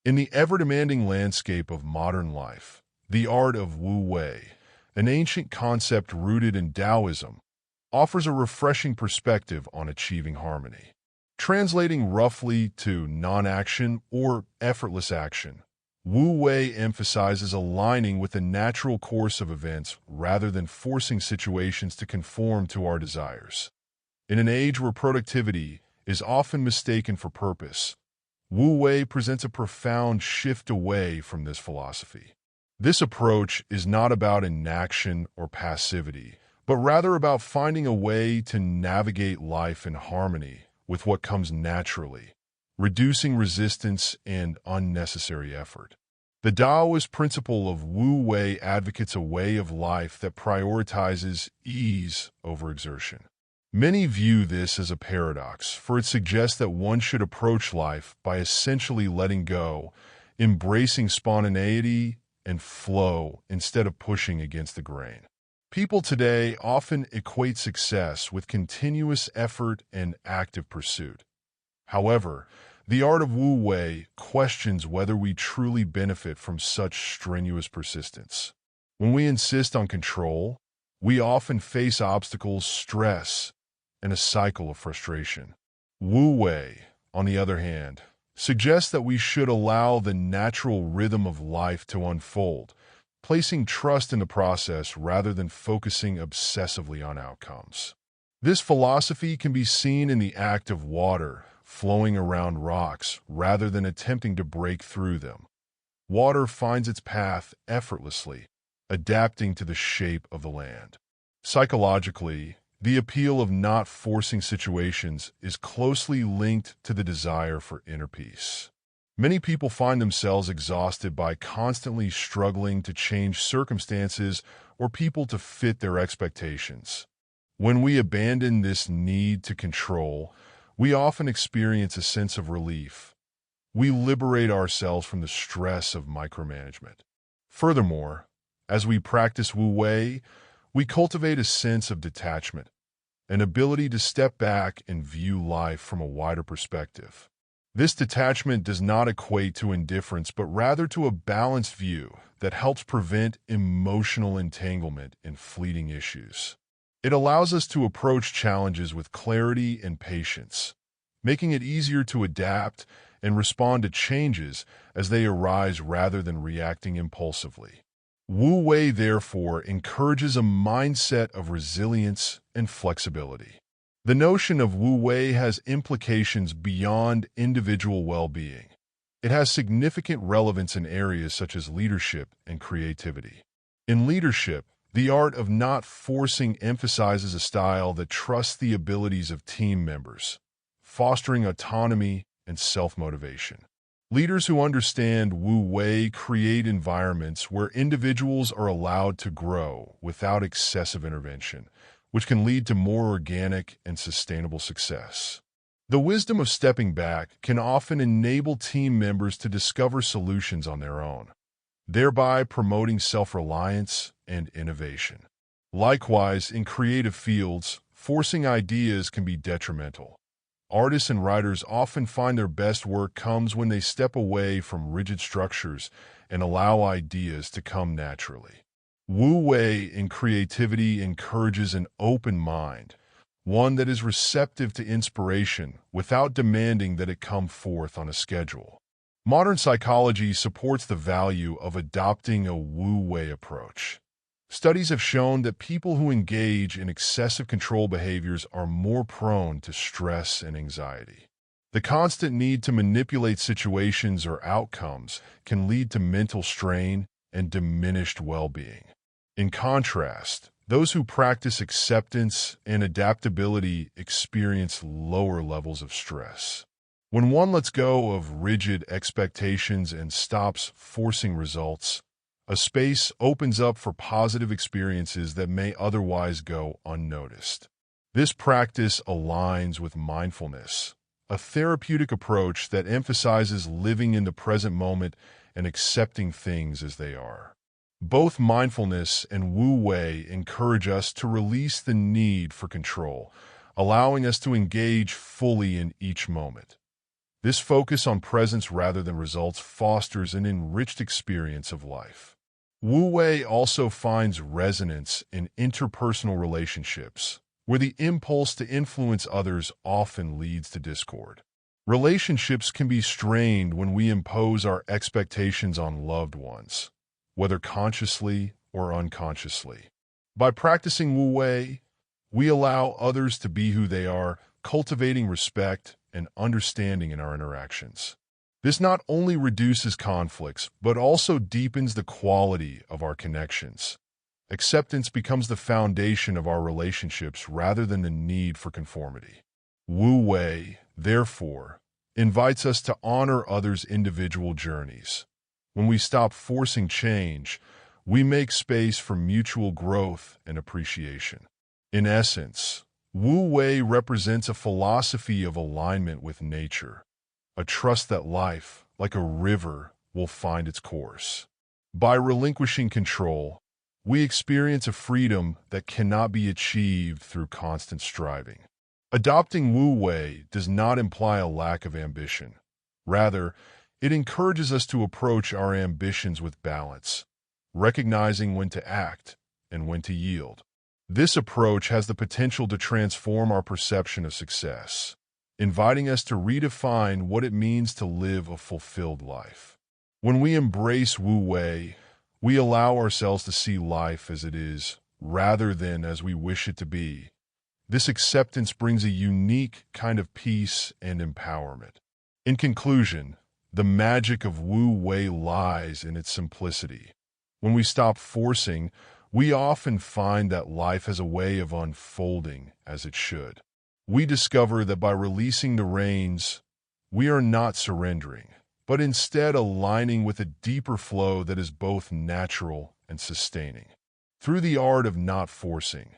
In the ever-demanding landscape of modern life, the art of Wu Wei, an ancient concept rooted in Taoism, offers a refreshing perspective on achieving harmony. Translating roughly to non-action or effortless action, Wu Wei emphasizes aligning with the natural course of events rather than forcing situations to conform to our desires. In an age where productivity is often mistaken for purpose, Wu Wei presents a profound shift away from this philosophy. This approach is not about inaction or passivity, but rather about finding a way to navigate life in harmony with what comes naturally, reducing resistance and unnecessary effort. The Taoist principle of Wu Wei advocates a way of life that prioritizes ease over exertion. Many view this as a paradox, for it suggests that one should approach life by essentially letting go, embracing spontaneity and flow instead of pushing against the grain. People today often equate success with continuous effort and active pursuit. However, the art of Wu Wei questions whether we truly benefit from such strenuous persistence. When we insist on control, we often face obstacles, stress, and a cycle of frustration. Wu Wei, on the other hand, suggests that we should allow the natural rhythm of life to unfold, placing trust in the process rather than focusing obsessively on outcomes. This philosophy can be seen in the act of water flowing around rocks rather than attempting to break through them. Water finds its path effortlessly, adapting to the shape of the land. Psychologically, the appeal of not forcing situations is closely linked to the desire for inner peace. Many people find themselves exhausted by constantly struggling to change circumstances or people to fit their expectations. When we abandon this need to control, we often experience a sense of relief. We liberate ourselves from the stress of micromanagement. Furthermore, as we practice Wu Wei, we cultivate a sense of detachment, an ability to step back and view life from a wider perspective. This detachment does not equate to indifference, but rather to a balanced view that helps prevent emotional entanglement in fleeting issues. It allows us to approach challenges with clarity and patience, making it easier to adapt and respond to changes as they arise rather than reacting impulsively. Wu Wei, therefore, encourages a mindset of resilience and flexibility. The notion of Wu Wei has implications beyond individual well-being. It has significant relevance in areas such as leadership and creativity. In leadership, the art of not forcing emphasizes a style that trusts the abilities of team members, fostering autonomy and self-motivation. Leaders who understand Wu Wei create environments where individuals are allowed to grow without excessive intervention, which can lead to more organic and sustainable success. The wisdom of stepping back can often enable team members to discover solutions on their own, thereby promoting self-reliance and innovation. Likewise, in creative fields, forcing ideas can be detrimental. Artists and writers often find their best work comes when they step away from rigid structures and allow ideas to come naturally. Wu Wei in creativity encourages an open mind, one that is receptive to inspiration without demanding that it come forth on a schedule. Modern psychology supports the value of adopting a Wu Wei approach. Studies have shown that people who engage in excessive control behaviors are more prone to stress and anxiety. The constant need to manipulate situations or outcomes can lead to mental strain and diminished well-being. In contrast, those who practice acceptance and adaptability experience lower levels of stress. When one lets go of rigid expectations and stops forcing results, a space opens up for positive experiences that may otherwise go unnoticed. This practice aligns with mindfulness, a therapeutic approach that emphasizes living in the present moment and accepting things as they are. Both mindfulness and Wu Wei encourage us to release the need for control, allowing us to engage fully in each moment. This focus on presence rather than results fosters an enriched experience of life. Wu Wei also finds resonance in interpersonal relationships, where the impulse to influence others often leads to discord. Relationships can be strained when we impose our expectations on loved ones, whether consciously or unconsciously. By practicing Wu Wei, we allow others to be who they are, cultivating respect and understanding in our interactions. This not only reduces conflicts, but also deepens the quality of our connections. Acceptance becomes the foundation of our relationships rather than the need for conformity. Wu Wei, therefore, invites us to honor others' individual journeys. When we stop forcing change, we make space for mutual growth and appreciation. In essence, Wu Wei represents a philosophy of alignment with nature, a trust that life, like a river, will find its course. By relinquishing control, we experience a freedom that cannot be achieved through constant striving. Adopting Wu Wei does not imply a lack of ambition. Rather, it encourages us to approach our ambitions with balance, recognizing when to act and when to yield. This approach has the potential to transform our perception of success, inviting us to redefine what it means to live a fulfilled life. When we embrace Wu Wei, we allow ourselves to see life as it is, rather than as we wish it to be. This acceptance brings a unique kind of peace and empowerment. In conclusion, the magic of Wu Wei lies in its simplicity. When we stop forcing, we often find that life has a way of unfolding as it should. We discover that by releasing the reins, we are not surrendering, but instead aligning with a deeper flow that is both natural and sustaining. Through the art of not forcing,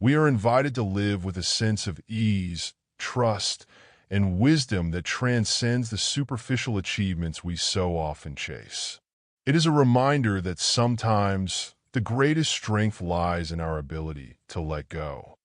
we are invited to live with a sense of ease, trust, and wisdom that transcends the superficial achievements we so often chase. It is a reminder that sometimes the greatest strength lies in our ability to let go.